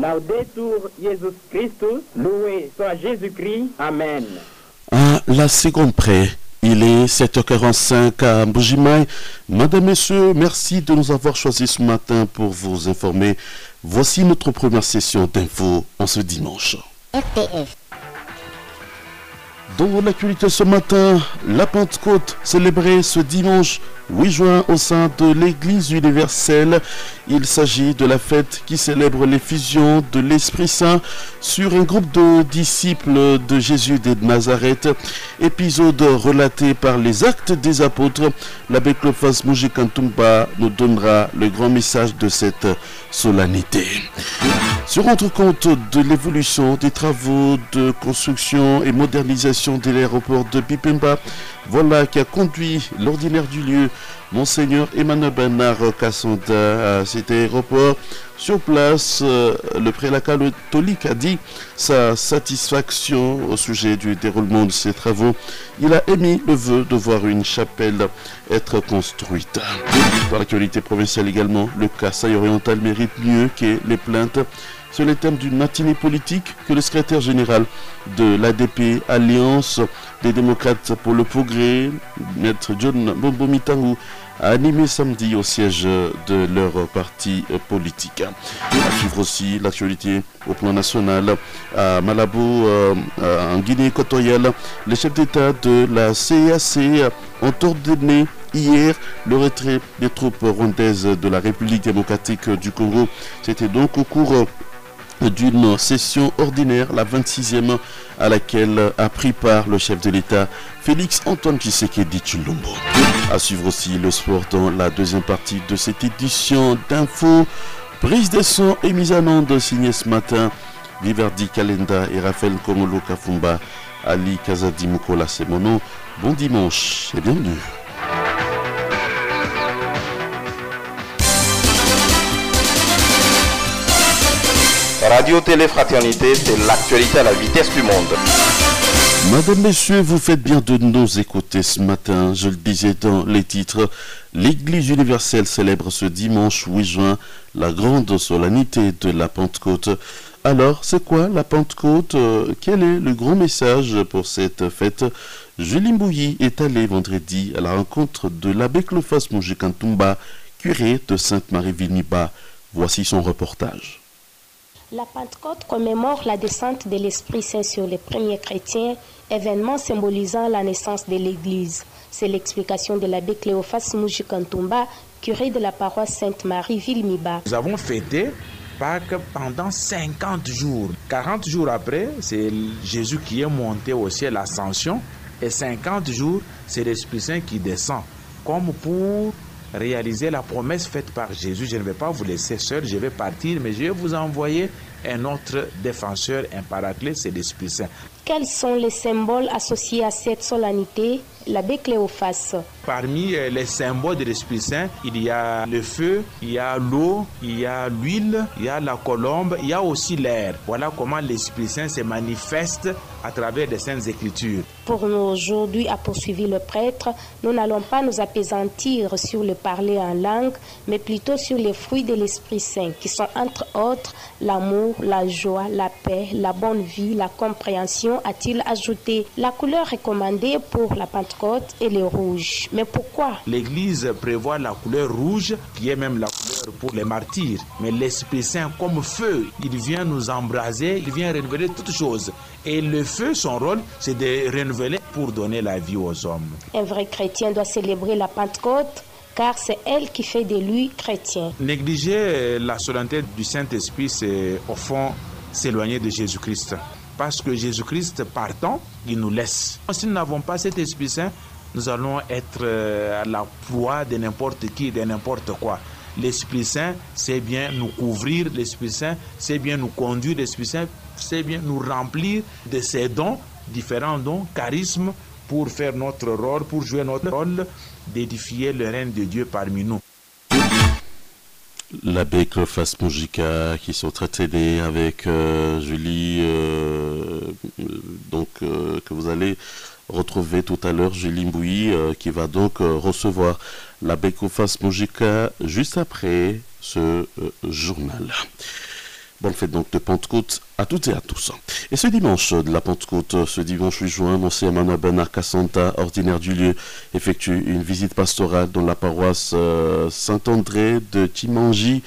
Laudetur Jesus Christus, loué soit Jésus-Christ. Amen. À la seconde près, il est 7h45 à Mbujimaï. Madame, Messieurs, merci de nous avoir choisis ce matin pour vous informer. Voici notre première session d'infos en ce dimanche. RTF. Dans l'actualité ce matin, la Pentecôte célébrée ce dimanche 8 juin au sein de l'Église universelle. Il s'agit de la fête qui célèbre l'effusion de l'Esprit Saint sur un groupe de disciples de Jésus de Nazareth. Épisode relaté par les Actes des Apôtres. L'abbé Clophas Mujikantumba nous donnera le grand message de cette solennité. Se rendre compte de l'évolution des travaux de construction et modernisation de l'aéroport de Bipemba, voilà qui a conduit l'ordinaire du lieu, Monseigneur Emmanuel Bernard Kassonda, à cet aéroport. Sur place, le prélat catholique a dit sa satisfaction au sujet du déroulement de ces travaux. Il a émis le vœu de voir une chapelle être construite. Dans l'actualité provinciale également, le Kasaï oriental mérite mieux que les plaintes. Sur les thèmes d'une matinée politique que le secrétaire général de l'ADP, Alliance des démocrates pour le progrès, Maître John Bombomitangou, a animé samedi au siège de leur parti politique. À suivre aussi l'actualité au plan national à Malabo, en Guinée équatoriale. Les chefs d'État de la CAC ont ordonné hier le retrait des troupes rwandaises de la République démocratique du Congo. C'était donc au cours d'une session ordinaire, la 26e, à laquelle a pris part le chef de l'État, Félix Antoine Tshisekedi Tshilombo. À suivre aussi le sport dans la deuxième partie de cette édition d'info. Prise de son et mise en onde signée ce matin, Viverdi Kalenda et Raphaël Komolo Kafumba, Ali Kazadi Mukola Semono. Bon dimanche et bienvenue. Radio Télé Fraternité, c'est l'actualité à la vitesse du monde. Madame, Messieurs, vous faites bien de nous écouter ce matin. Je le disais dans les titres, l'Église universelle célèbre ce dimanche 8 juin la grande solennité de la Pentecôte. Alors, c'est quoi la Pentecôte? Quel est le grand message pour cette fête? Julie Mbouyi est allée vendredi à la rencontre de l'abbé Clophas Mujikantumba, curé de Sainte-Marie-Vilniba. Voici son reportage. La Pentecôte commémore la descente de l'Esprit Saint sur les premiers chrétiens, événement symbolisant la naissance de l'Église. C'est l'explication de l'abbé Cléophas Mujikantumba, curé de la paroisse Sainte-Marie-Vilniba. Nous avons fêté Pâques pendant 50 jours. 40 jours après, c'est Jésus qui est monté au ciel, l'ascension. Et 50 jours, c'est l'Esprit Saint qui descend, comme pour réaliser la promesse faite par Jésus. Je ne vais pas vous laisser seul, je vais partir, mais je vais vous envoyer un autre défenseur, un paraclet, c'est l'Esprit Saint. Quels sont les symboles associés à cette solennité? L'abbé Cléophas. Parmi les symboles de l'Esprit Saint, il y a le feu, il y a l'eau, il y a l'huile, il y a la colombe, il y a aussi l'air. Voilà comment l'Esprit Saint se manifeste à travers les Saintes Écritures. Pour nous aujourd'hui, a poursuivi le prêtre, nous n'allons pas nous appesantir sur le parler en langue, mais plutôt sur les fruits de l'Esprit Saint, qui sont entre autres l'amour, la joie, la paix, la bonne vie, la compréhension, a-t-il ajouté. La couleur recommandée pour la Pentecôte est le rouge. Mais pourquoi? L'Église prévoit la couleur rouge, qui est même la couleur pour les martyrs. Mais l'Esprit Saint, comme feu, il vient nous embraser, il vient renouveler toutes choses. Et le feu, son rôle, c'est de renouveler pour donner la vie aux hommes. Un vrai chrétien doit célébrer la Pentecôte, car c'est elle qui fait de lui chrétien. Négliger la solennité du Saint-Esprit, c'est au fond s'éloigner de Jésus-Christ. Parce que Jésus-Christ, partant, il nous laisse. Si nous n'avons pas cet Esprit Saint, nous allons être à la proie de n'importe qui, de n'importe quoi. L'Esprit Saint, c'est bien nous couvrir. L'Esprit Saint, c'est bien nous conduire. L'Esprit Saint, c'est bien nous remplir de ses dons, différents dons, charismes, pour faire notre rôle, pour jouer notre rôle, d'édifier le règne de Dieu parmi nous. L'abbé Clophas Mujika qui sont traités avec Julie, que vous allez retrouver tout à l'heure, Julie Mbouyi, qui va donc recevoir l'abbé Clophas Mujika juste après ce journal. Bonne fête donc de Pentecôte à toutes et à tous. Et ce dimanche de la Pentecôte, ce dimanche 8 juin, Monseigneur Emmanuel Bernard Cassanda, ordinaire du lieu, effectue une visite pastorale dans la paroisse Saint-André de Timanji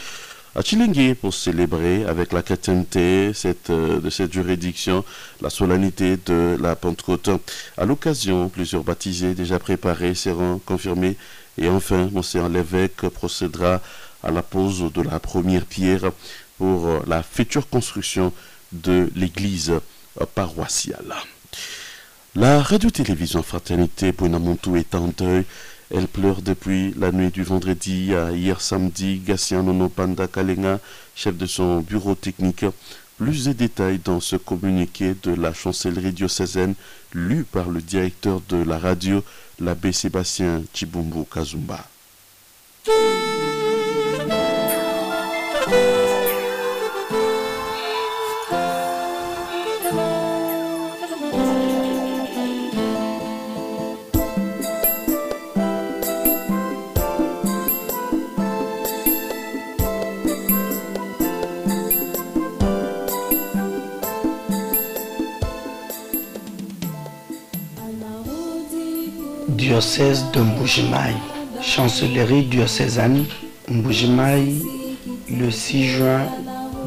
à Chilingué pour célébrer avec la chrétienté de cette juridiction la solennité de la Pentecôte. À l'occasion, plusieurs baptisés déjà préparés seront confirmés et enfin, Monseigneur l'évêque procédera à la pose de la première pierre pour la future construction de l'église paroissiale. La radio-télévision Fraternité Buenamontu est en deuil. Elle pleure depuis la nuit du vendredi à hier samedi. Gatien Nono Panda Kalenga, chef de son bureau technique. Plus de détails dans ce communiqué de la chancellerie diocésaine lu par le directeur de la radio, l'abbé Sébastien Chibumbu Kazumba. Diocèse de Mbujimayi, chancellerie diocésaine Mbujimayi, le 6 juin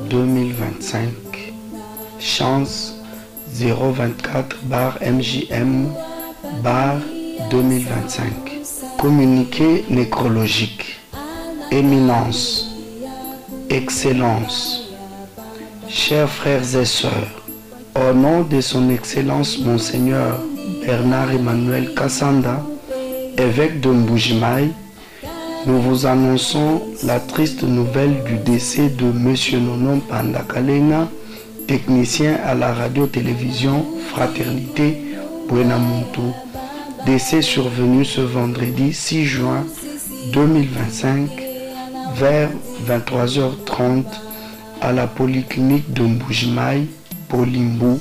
2025, chance 024/MJM/2025. Communiqué nécrologique. Éminence, Excellence, chers frères et sœurs, au nom de son Excellence Monseigneur Bernard Emmanuel Cassanda, évêque de Mbujimayi, nous vous annonçons la triste nouvelle du décès de M. Nono Panda Kalenga, technicien à la radio-télévision Fraternité Buenamontu. Décès survenu ce vendredi 6 juin 2025 vers 23h30 à la polyclinique de Mbujimayi, Polimbu,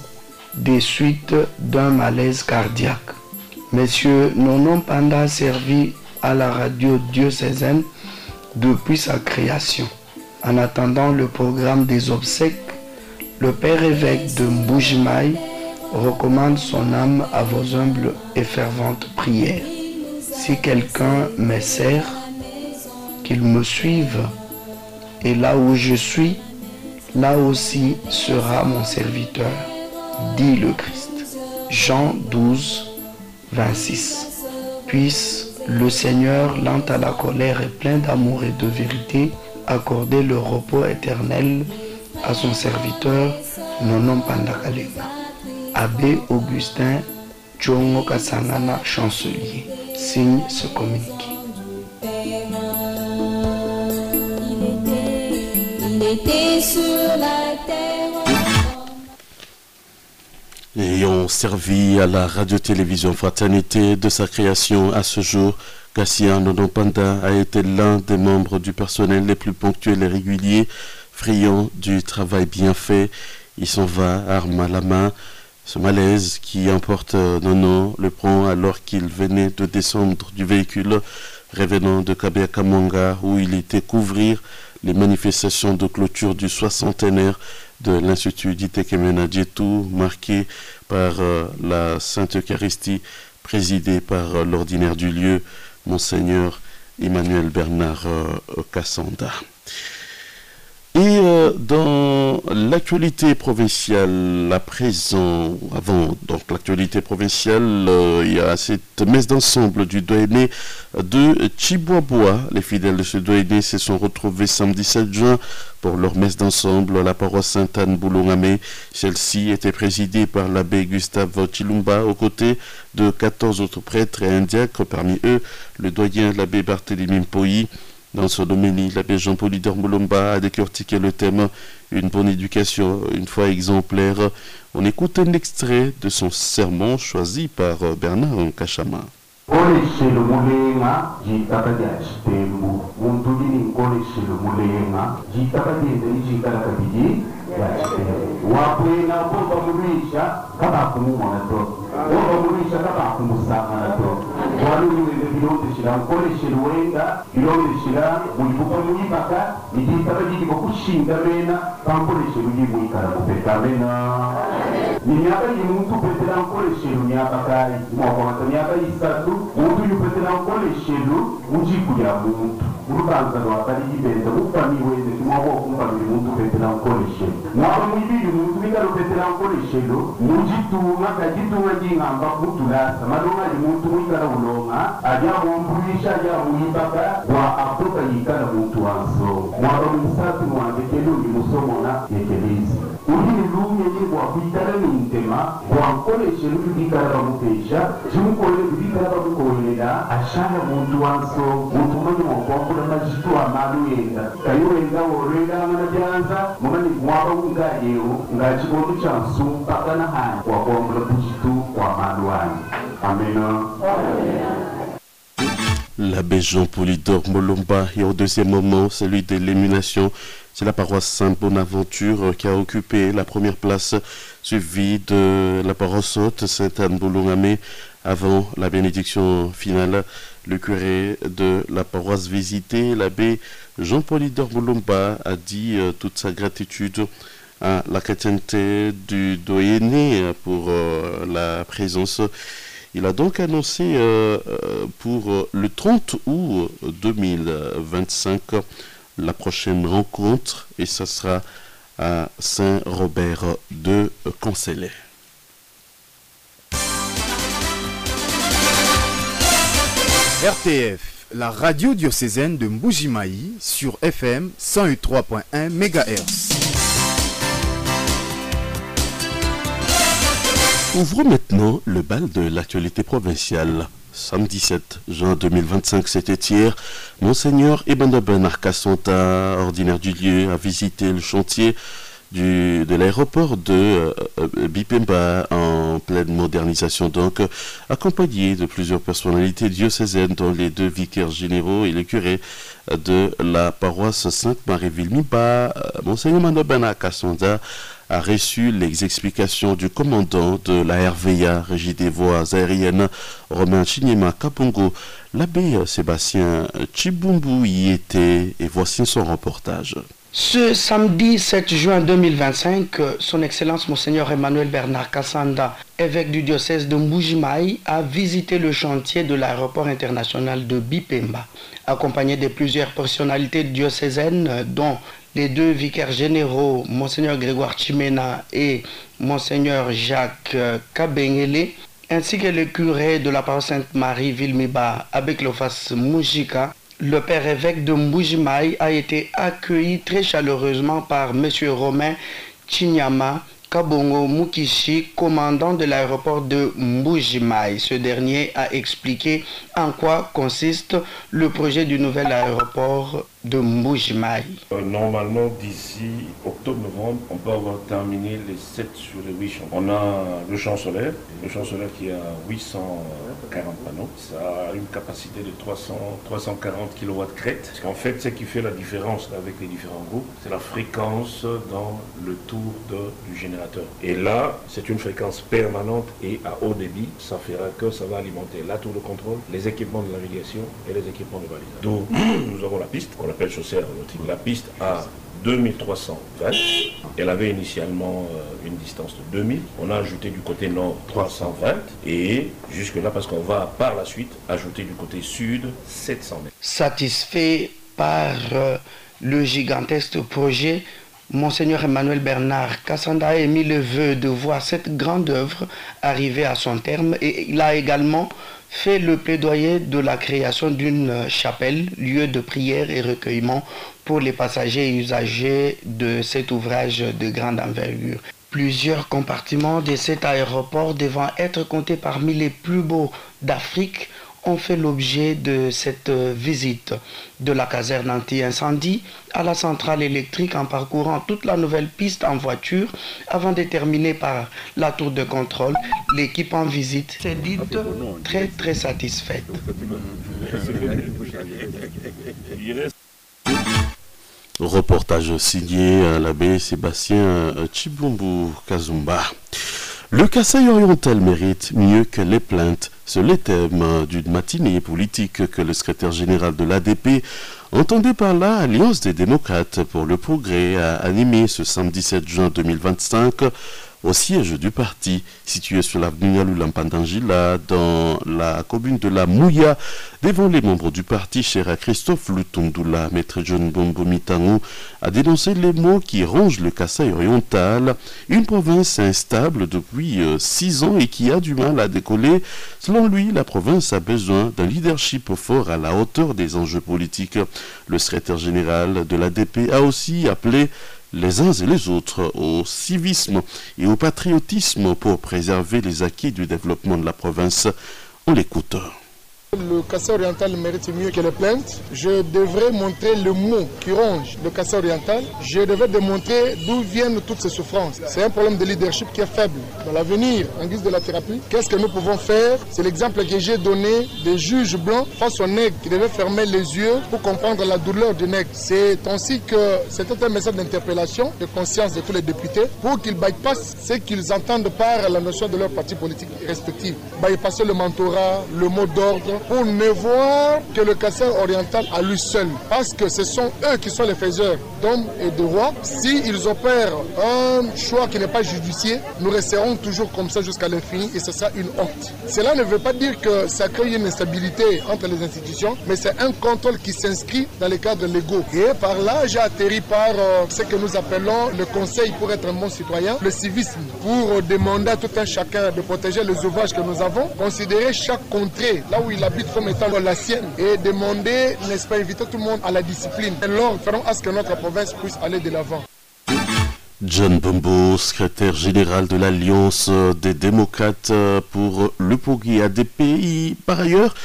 des suites d'un malaise cardiaque. Monsieur Nono Panda a servi à la radio diocésaine depuis sa création. En attendant le programme des obsèques, le père évêque de Mbujimayi recommande son âme à vos humbles et ferventes prières. Si quelqu'un me sert, qu'il me suive, et là où je suis, là aussi sera mon serviteur, dit le Christ. Jean 12, 26. Puisse le Seigneur, lent à la colère et plein d'amour et de vérité, accorder le repos éternel à son serviteur Nono Panda Kalenga. Abbé Augustin Tchongo Kasangana, chancelier. Signe ce communiqué. Il était sur la terre. Ayant servi à la radio-télévision Fraternité de sa création à ce jour, Gatien Nono Panda a été l'un des membres du personnel les plus ponctuels et réguliers, friand du travail bien fait. Il s'en va, arme à la main. Ce malaise qui emporte Nono le prend alors qu'il venait de descendre du véhicule revenant de Kabeakamanga où il était couvrir les manifestations de clôture du 60e de l'Institut d'Itekemena Djetou, marqué par la Sainte Eucharistie, présidée par l'ordinaire du lieu, Monseigneur Emmanuel Bernard Cassanda. Et dans l'actualité provinciale, à présent, avant donc l'actualité provinciale, il y a cette messe d'ensemble du doyenné de Chiboaboa. Les fidèles de ce doyenné se sont retrouvés samedi 7 juin pour leur messe d'ensemble à la paroisse Sainte-Anne Boulongame. Celle-ci était présidée par l'abbé Gustave Chilumba aux côtés de 14 autres prêtres et un diacre, parmi eux le doyen l'abbé Barthélemy Mpoyi. Dans son homélie, l'abbé Jean-Paul Mulomba a décortiqué le thème « Une bonne éducation, une foi exemplaire ». On écoute un extrait de son sermon choisi par Bernard Nkachama. walulule bilondeshera nkoleshera wenda bilondeshera mulibuka muyibaka nititaba giko kushinga bena pankoleshera uyibwikala kupeta bena ni myaka yimuntu petera nkoleshera myabakayi mwakwata myaka isatu muntu yupetera nkoleshera mujikugira muntu urubanza rwakari yibenda mufamiwe ndikimwabo kumfamira muntu petera nkoleshera mwaba mwibiri muntu bikarupetera nkoleshera mujitunga kajitunga jingamba kutulasa madonga muntu mwikala ulonga ajya mumbulisha ajya muyibaka wa apoka yikala muntu wanso mwaba mwisatu mwandekelo ni musomona yekelezi uri lumye yingwa kuitala ni ntema kwa nkoleshera ubikala bamutesha jimukole ubikala bamukolera ashaka muntu wanso muntu mwenye mwakwambula majitu amalu yenda kayuwenga worenda amana byanza mumani mwaba ungayewo ngachibondo cha nsumpa kana hani wakwambula kujitu kwa amalu wani. Amen. L'abbé Jean Polydore Molomba et au deuxième moment, celui de l'émulation, c'est la paroisse Saint-Bonaventure qui a occupé la première place, suivie de la paroisse haute Sainte-Anne-Boulongame. Avant la bénédiction finale, le curé de la paroisse visitée, l'abbé Jean Polydore Molomba, a dit toute sa gratitude à la chrétienté du doyenné pour la présence. Il a donc annoncé pour le 30 août 2025 la prochaine rencontre et ça sera à Saint-Robert de Conselet. RTF, la radio diocésaine de Mbujimayi sur FM 103.1 MHz. Ouvrons maintenant le bal de l'actualité provinciale. Samedi 7 juin 2025, c'était hier, Monseigneur Ebanda Bernard Kassonta, ordinaire du lieu, a visité le chantier de l'aéroport de Bipemba en pleine modernisation, donc accompagné de plusieurs personnalités diocésaines, dont les 2 vicaires généraux et le curé de la paroisse Sainte-Marie-Ville-Miba. Monseigneur Ebanda Bernard Kassonta a reçu les explications du commandant de la RVA, Régie des voies aériennes, Romain Chinyema Kapongo. L'abbé Sébastien Chibumbu y était et voici son reportage. Ce samedi 7 juin 2025, son Excellence Monseigneur Emmanuel Bernard Kassanda, évêque du diocèse de Mbujimayi, a visité le chantier de l'aéroport international de Bipemba, accompagné de plusieurs personnalités diocésaines, dont les 2 vicaires généraux, Monseigneur Grégoire Chimena et Monseigneur Jacques Kabengele, ainsi que le curé de la paroisse Sainte-Marie Ville-Miba, Abbé Cléophas Mujika. Le père évêque de Mbujimayi a été accueilli très chaleureusement par M. Romain Chinyama Kabongo Mukishi, commandant de l'aéroport de Mbujimayi. Ce dernier a expliqué en quoi consiste le projet du nouvel aéroport de Mbujimayi. Normalement, d'ici octobre-novembre, on peut avoir terminé les 7 sur les 8 champs. On a le champ solaire qui a 840 panneaux. Ça a une capacité de 340 kW crête. Parce qu'en fait, ce qui fait la différence avec les différents groupes, c'est la fréquence dans le tour du générateur. Et là, c'est une fréquence permanente et à haut débit. Ça fera que ça va alimenter la tour de contrôle, les équipements de navigation et les équipements de balisage. Donc, nous avons la piste, qu'on appelle chaussée aéronautique. La piste a 2320. Elle avait initialement une distance de 2000. On a ajouté du côté nord 320 et jusque là, parce qu'on va par la suite ajouter du côté sud 700 mètres. Satisfait par le gigantesque projet, Monseigneur Emmanuel Bernard Kassanda a émis le vœu de voir cette grande œuvre arriver à son terme et il a également fait le plaidoyer de la création d'une chapelle, lieu de prière et recueillement pour les passagers et usagers de cet ouvrage de grande envergure. Plusieurs compartiments de cet aéroport devant être comptés parmi les plus beaux d'Afrique ont fait l'objet de cette visite, de la caserne anti-incendie à la centrale électrique en parcourant toute la nouvelle piste en voiture avant de terminer par la tour de contrôle. L'équipe en visite s'est dite très satisfaite. Reportage signé l'abbé Sébastien Chibumbu Kazumba. Le Kasaï oriental mérite mieux que les plaintes. C'est le thème d'une matinée politique que le secrétaire général de l'ADP entendait par là Alliance des démocrates pour le progrès a animé ce samedi 7 juin 2025 au siège du parti situé sur l'avenue Yalulampandanjila dans la commune de la Mouya. Devant les membres du parti, cher à Christophe Lutundula, maître John Bombo Mitango a dénoncé les maux qui rongent le Kasaï oriental, une province instable depuis 6 ans et qui a du mal à décoller. Selon lui, la province a besoin d'un leadership fort à la hauteur des enjeux politiques. Le secrétaire général de l'ADP a aussi appelé les uns et les autres au civisme et au patriotisme pour préserver les acquis du développement de la province. On l'écoute. Le Kasaï oriental mérite mieux que les plaintes. Je devrais montrer le mot qui ronge le Kasaï oriental. Je devrais démontrer d'où viennent toutes ces souffrances. C'est un problème de leadership qui est faible. Dans l'avenir, en guise de la thérapie, qu'est-ce que nous pouvons faire? C'est l'exemple que j'ai donné des juges blancs face au nègre qui devaient fermer les yeux pour comprendre la douleur du nègre. C'est ainsi que c'était un message d'interpellation, de conscience de tous les députés pour qu'ils bypassent ce qu'ils entendent par la notion de leur parti politique respectif. Bypasser le mentorat, le mot d'ordre, pour ne voir que le Kasaï oriental à lui seul. Parce que ce sont eux qui sont les faiseurs d'hommes et de rois. S'ils opèrent un choix qui n'est pas judicieux, nous resterons toujours comme ça jusqu'à l'infini et ce sera une honte. Cela ne veut pas dire que ça crée une instabilité entre les institutions, mais c'est un contrôle qui s'inscrit dans les cadres légaux. Et par là, j'ai atterri par ce que nous appelons le conseil pour être un bon citoyen, le civisme, pour demander à tout un chacun de protéger les ouvrages que nous avons, considérer chaque contrée, là où il habite comme étant la sienne et demander, n'est-ce pas, inviter tout le monde à la discipline. Et alors, ferons à ce que notre province puisse aller de l'avant. John Bombo, secrétaire général de l'Alliance des démocrates pour le progrès ADP. Par ailleurs,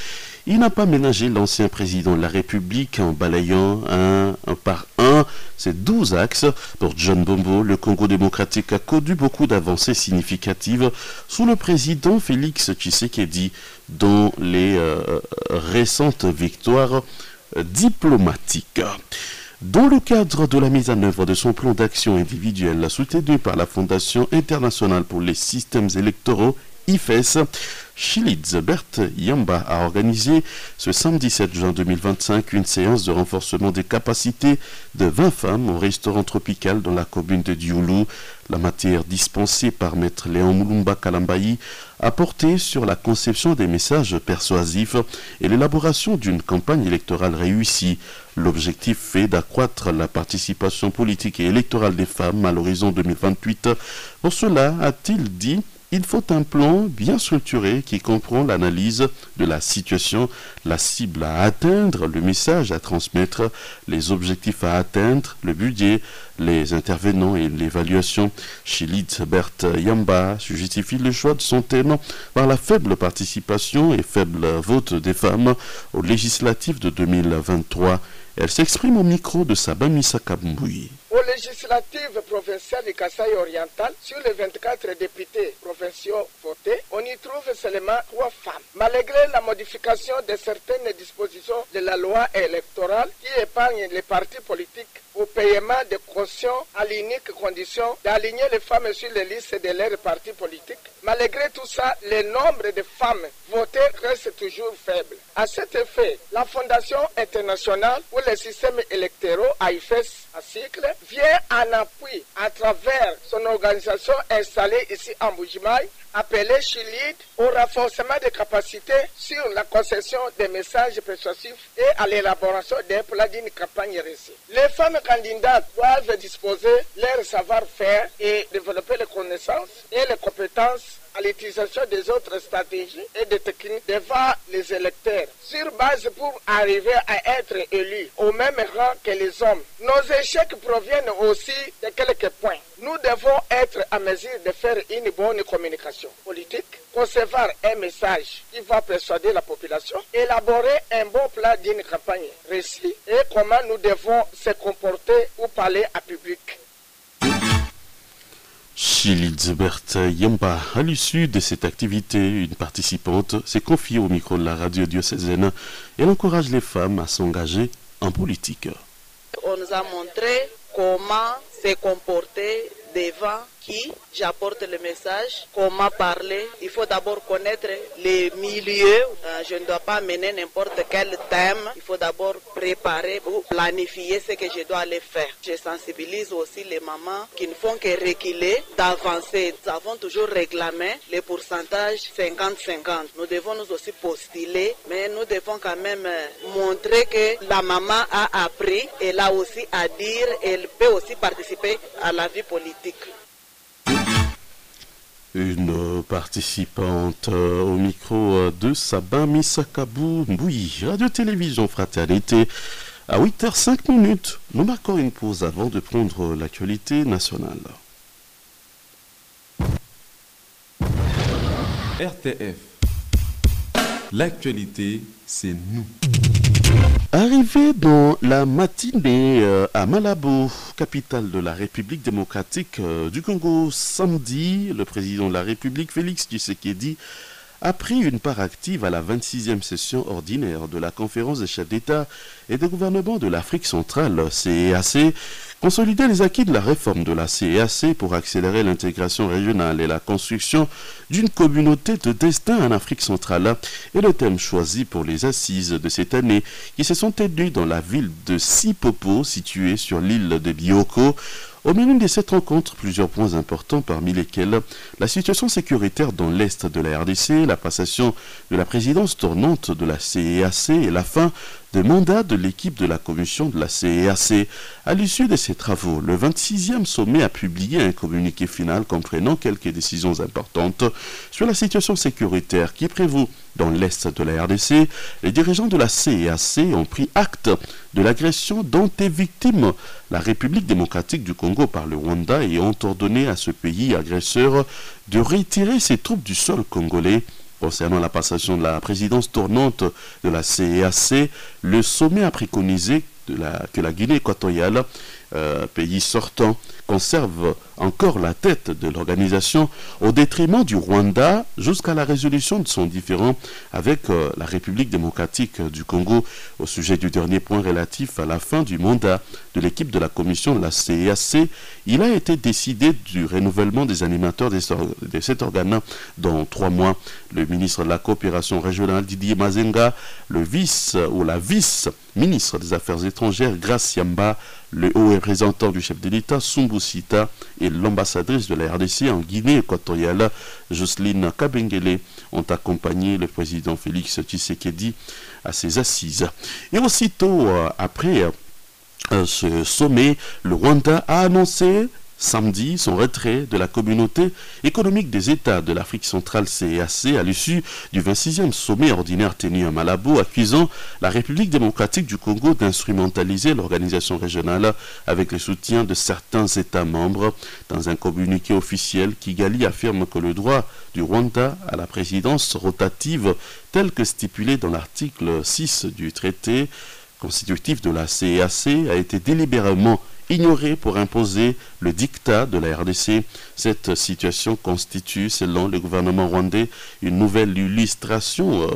il n'a pas ménagé l'ancien président de la République en balayant un par un ces 12 axes. Pour John Bombo, le Congo démocratique a connu beaucoup d'avancées significatives sous le président Félix Tshisekedi dans les récentes victoires diplomatiques. Dans le cadre de la mise en œuvre de son plan d'action individuel soutenu par la Fondation internationale pour les systèmes électoraux, IFES, Shilid-Bert Yamba a organisé ce samedi 7 juin 2025 une séance de renforcement des capacités de 20 femmes au restaurant tropical dans la commune de Dioulou. La matière dispensée par Maître Léon Moulumba Kalambayi a porté sur la conception des messages persuasifs et l'élaboration d'une campagne électorale réussie. L'objectif est d'accroître la participation politique et électorale des femmes à l'horizon 2028. Pour cela, a-t-il dit, il faut un plan bien structuré qui comprend l'analyse de la situation, la cible à atteindre, le message à transmettre, les objectifs à atteindre, le budget, les intervenants et l'évaluation. Shilid-Bert Yamba justifie le choix de son thème par la faible participation et faible vote des femmes aux législatives de 2023. Elle s'exprime au micro de Sabamisa Kabouyi. Aux législatives provinciales du Kasaï oriental, sur les 24 députés provinciaux votés, on y trouve seulement 3 femmes. Malgré la modification de certaines dispositions de la loi électorale qui épargne les partis politiques au paiement de caution à l'unique condition d'aligner les femmes sur les listes de leurs partis politiques, malgré tout ça, le nombre de femmes votées reste toujours faible. À cet effet, la Fondation internationale pour les systèmes électoraux, AIFES, à cycle, vient en appui à travers son organisation installée ici en Mbujimayi, appelée Shilid, au renforcement des capacités sur la conception des messages persuasifs et à l'élaboration d'un plan d'une campagne réussie. Les femmes candidates doivent disposer leur savoir-faire et développer les connaissances et les compétences à l'utilisation des autres stratégies et des techniques devant les électeurs, sur base pour arriver à être élus au même rang que les hommes. Nos échecs proviennent aussi de quelques points. Nous devons être à mesure de faire une bonne communication politique, concevoir un message qui va persuader la population, élaborer un bon plan d'une campagne réussie et comment nous devons se comporter ou parler à public. Shilid-Bert Yamba, à l'issue de cette activité, une participante s'est confiée au micro de la radio diocésaine. Elle encourage les femmes à s'engager en politique. On nous a montré comment se comporter devant qui j'apporte le message, comment parler. Il faut d'abord connaître les milieux. Je ne dois pas mener n'importe quel thème. Il faut d'abord préparer ou planifier ce que je dois aller faire. Je sensibilise aussi les mamans qui ne font que reculer, d'avancer. Nous avons toujours réclamé les pourcentages 50-50. Nous devons nous aussi postuler, mais nous devons quand même montrer que la maman a appris, elle a aussi à dire, elle peut aussi participer à la vie politique. Une participante au micro de Sabin Misakabou Mbouyi, Radio-Télévision Fraternité. À 8h05, nous marquons une pause avant de prendre l'actualité nationale. RTF. L'actualité, c'est nous. Arrivé dans la matinée à Malabo, capitale de la République démocratique du Congo, samedi, le président de la République, Félix Tshisekedi, a pris une part active à la 26e session ordinaire de la conférence des chefs d'État et de gouvernement de l'Afrique centrale, CEAC, consolider les acquis de la réforme de la CEAC pour accélérer l'intégration régionale et la construction d'une communauté de destin en Afrique centrale est le thème choisi pour les assises de cette année qui se sont tenues dans la ville de Sipopo, située sur l'île de Bioko. Au menu de cette rencontre, plusieurs points importants parmi lesquels la situation sécuritaire dans l'est de la RDC, la passation de la présidence tournante de la CEAC et la fin des mandats de l'équipe de la commission de la CEAC. À l'issue de ces travaux, le 26e sommet a publié un communiqué final comprenant quelques décisions importantes sur la situation sécuritaire qui prévaut dans l'est de la RDC. Les dirigeants de la CEAC ont pris acte de l'agression dont est victime la République démocratique du Congo par le Rwanda et ont ordonné à ce pays agresseur de retirer ses troupes du sol congolais. Concernant la passation de la présidence tournante de la CEAC, le sommet a préconisé que la Guinée équatoriale, pays sortant, conserve encore la tête de l'organisation au détriment du Rwanda jusqu'à la résolution de son différend avec la République démocratique du Congo. Au sujet du dernier point relatif à la fin du mandat de l'équipe de la commission de la CEAC, il a été décidé du renouvellement des animateurs de cet organe dans 3 mois. Le ministre de la coopération régionale Didier Mazenga, la vice-ministre des Affaires étrangères Grace Yamba, le haut représentant du chef de l'État Sumbu Sita et l'ambassadrice de la RDC en Guinée équatoriale Jocelyne Kabengele ont accompagné le président Félix Tshisekedi à ses assises. Et aussitôt après ce sommet, le Rwanda a annoncé samedi son retrait de la communauté économique des États de l'Afrique centrale CEAC à l'issue du 26e sommet ordinaire tenu à Malabo, accusant la République démocratique du Congo d'instrumentaliser l'organisation régionale avec le soutien de certains États membres. Dans un communiqué officiel, Kigali affirme que le droit du Rwanda à la présidence rotative tel que stipulé dans l'article 6 du traité constitutif de la CEAC a été délibérément ignoré pour imposer le diktat de la RDC. Cette situation constitue, selon le gouvernement rwandais, une nouvelle illustration,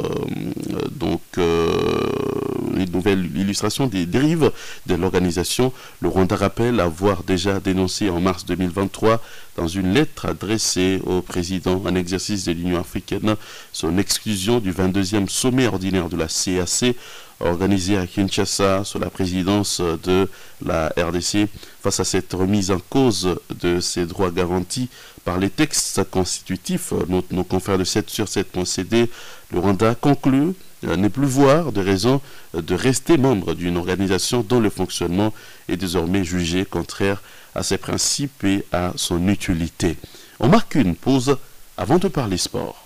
des dérives de l'organisation. Le Rwanda rappelle avoir déjà dénoncé en mars 2023, dans une lettre adressée au président en exercice de l'Union africaine, son exclusion du 22e sommet ordinaire de la CEAC organisé à Kinshasa sous la présidence de la RDC. Face à cette remise en cause de ces droits garantis par les textes constitutifs, nos confrères de 7sur7.cd, le Rwanda conclut ne plus voir de raison de rester membre d'une organisation dont le fonctionnement est désormais jugé contraire à ses principes et à son utilité. On marque une pause avant de parler sport.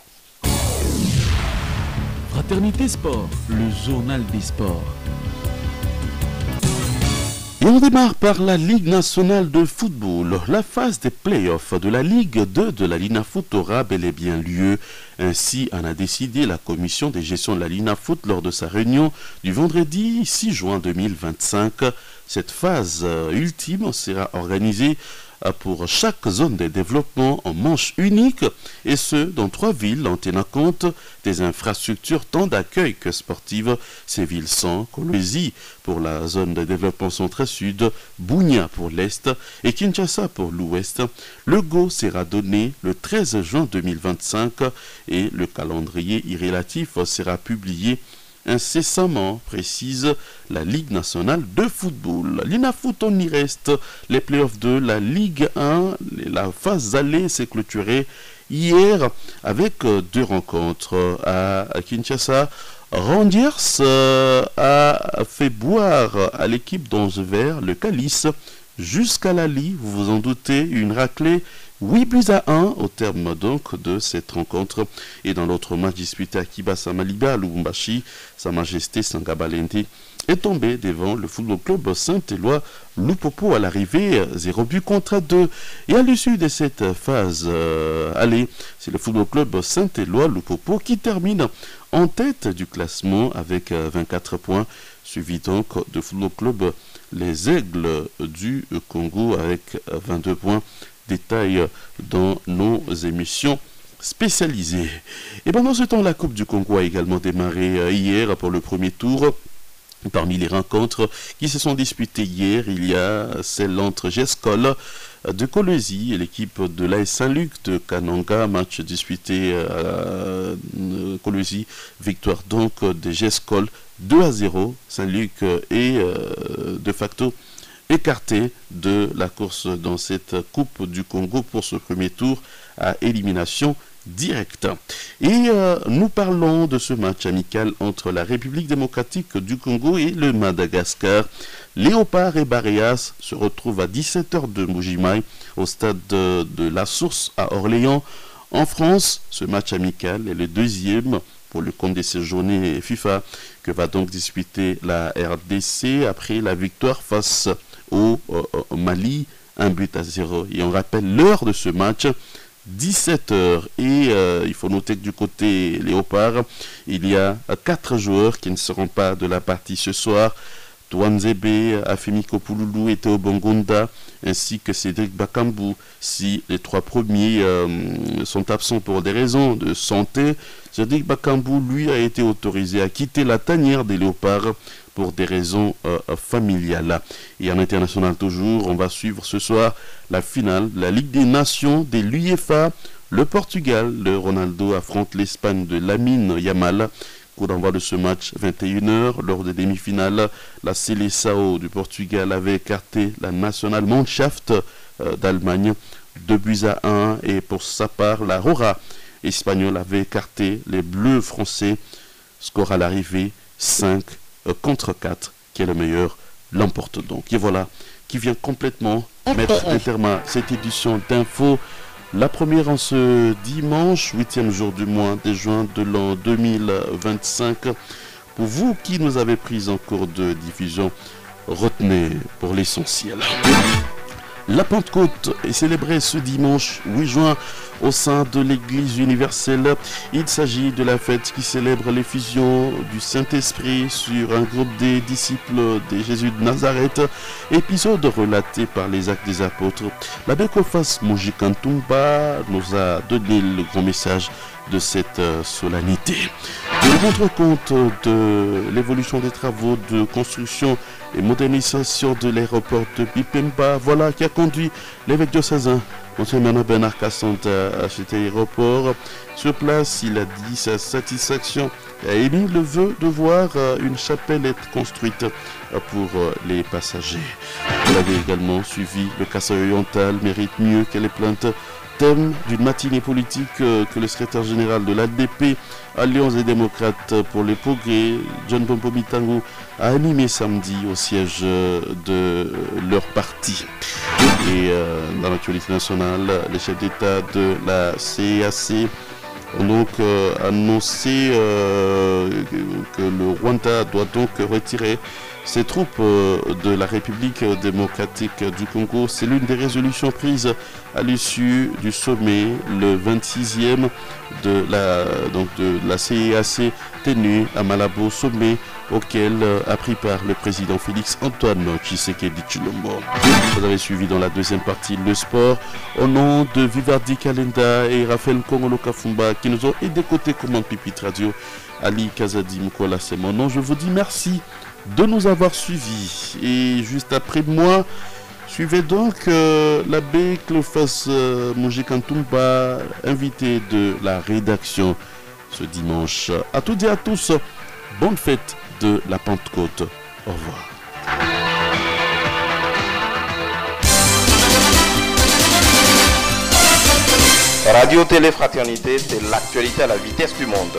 Fraternité Sport, le journal des sports. Et on démarre par la Ligue nationale de football. La phase des playoffs de la Ligue 2 de la Linafoot aura bel et bien lieu. Ainsi en a décidé la commission de gestion de la Linafoot lors de sa réunion du vendredi 6 juin 2025. Cette phase ultime sera organisée pour chaque zone de développement en manche unique, et ce, dans 3 villes en tenant compte des infrastructures tant d'accueil que sportives. Ces villes sont Kolwezi pour la zone de développement centre-sud, Bunia pour l'est et Kinshasa pour l'ouest. Le go sera donné le 13 juin 2025 et le calendrier irrélatif sera publié incessamment, précise la Ligue nationale de football. L'INAFoot, on y reste. Les playoffs de la Ligue 1, la phase allée s'est clôturée hier avec 2 rencontres à Kinshasa. Rangers a fait boire à l'équipe d'Ange Vert le calice jusqu'à la lie, vous vous en doutez, une raclée 8-1 au terme donc de cette rencontre. Et dans l'autre match disputé à Kibasa Maliba, à Lubumbashi, Sa Majesté Sangabalende est tombé devant le football club Saint-Éloi Lupopo à l'arrivée 0-2. Et à l'issue de cette phase allez, c'est le football club Saint-Éloi Lupopo qui termine en tête du classement avec 24 points, suivi donc de football club Les Aigles du Congo avec 22 points. Détails dans nos émissions spécialisées. Et pendant ce temps, la Coupe du Congo a également démarré hier pour le premier tour. Parmi les rencontres qui se sont disputées hier, il y a celle entre GESCOL de Kolwezi et l'équipe de l'AS Saint-Luc de Kananga. Match disputé à Kolwezi, victoire donc de GESCOL 2-0. Saint-Luc est de facto écarté de la course dans cette Coupe du Congo pour ce premier tour à élimination directe. Et nous parlons de ce match amical entre la République démocratique du Congo et le Madagascar. Léopard et Baréas se retrouvent à 17h de Mbuji-Mayi au stade de la Source à Orléans. En France, ce match amical est le deuxième pour le compte de ces journées FIFA que va donc disputer la RDC après la victoire face au Mali, 1-0. Et on rappelle l'heure de ce match, 17h. Et il faut noter que du côté Léopard, il y a 4 joueurs qui ne seront pas de la partie ce soir. Touanzebe, Afemiko Pouloulou et Théo Bongonda, ainsi que Cédric Bakambu. Si les 3 premiers sont absents pour des raisons de santé, Cédric Bakambu, lui, a été autorisé à quitter la tanière des Léopards pour des raisons familiales. Et en international toujours, on va suivre ce soir la finale de la Ligue des Nations de l'UEFA. Le Portugal de Ronaldo affronte l'Espagne de Lamine Yamal. Coup d'envoi de ce match 21h. Lors des demi-finales, la Seleção du Portugal avait écarté la National Mannschaft d'Allemagne 2-1. Et pour sa part, la Roja espagnole avait écarté les Bleus français. Score à l'arrivée 5-4, qui est le meilleur, l'emporte donc. Et voilà, qui vient complètement mettre un terme à cette édition d'Info. La première en ce dimanche, 8e jour du mois de juin de l'an 2025. Pour vous qui nous avez pris en cours de diffusion, retenez pour l'essentiel. La Pentecôte est célébrée ce dimanche 8 juin au sein de l'Église universelle. Il s'agit de la fête qui célèbre l'effusion du Saint-Esprit sur un groupe des disciples de Jésus de Nazareth, épisode relaté par les Actes des Apôtres. L'abbé Kofas Mojikantumba nous a donné le grand message de cette solennité. Nous rendre compte de l'évolution des travaux de construction et modernisation de l'aéroport de Bipemba, voilà qui a conduit l'évêque diocésain, Monseigneur Bernard Cassante, à cet aéroport. Sur place, il a dit sa satisfaction et a émis le vœu de voir une chapelle être construite pour les passagers. Vous l'avez également suivi, le Kasaï-Oriental mérite mieux que les plaintes. Thème d'une matinée politique que le secrétaire général de l'ADP, Alliance des démocrates pour les progrès, John Pompo Mitango, a animé samedi au siège de leur parti. Et dans l'actualité nationale, les chefs d'État de la CAC ont donc annoncé que le Rwanda doit donc retirer ses troupes de la République démocratique du Congo. C'est l'une des résolutions prises à l'issue du sommet, le 26e de la CEAC tenu à Malabo, sommet auquel a pris part le président Félix Antoine Tshisekedi Tshilombo. Vous avez suivi dans la deuxième partie le sport au nom de Vivardi Kalenda et Raphaël Kongolo Kafumba qui nous ont aidés côté commande Pipit Radio. Ali Kazadi Mukola, c'est mon nom. Je vous dis merci de nous avoir suivis. Et juste après moi, suivez donc l'abbé Cléophas Mujikantumba, invité de la rédaction ce dimanche. À toutes et à tous, bonne fête de la Pentecôte. Au revoir. Radio Télé Fraternité, c'est l'actualité à la vitesse du monde.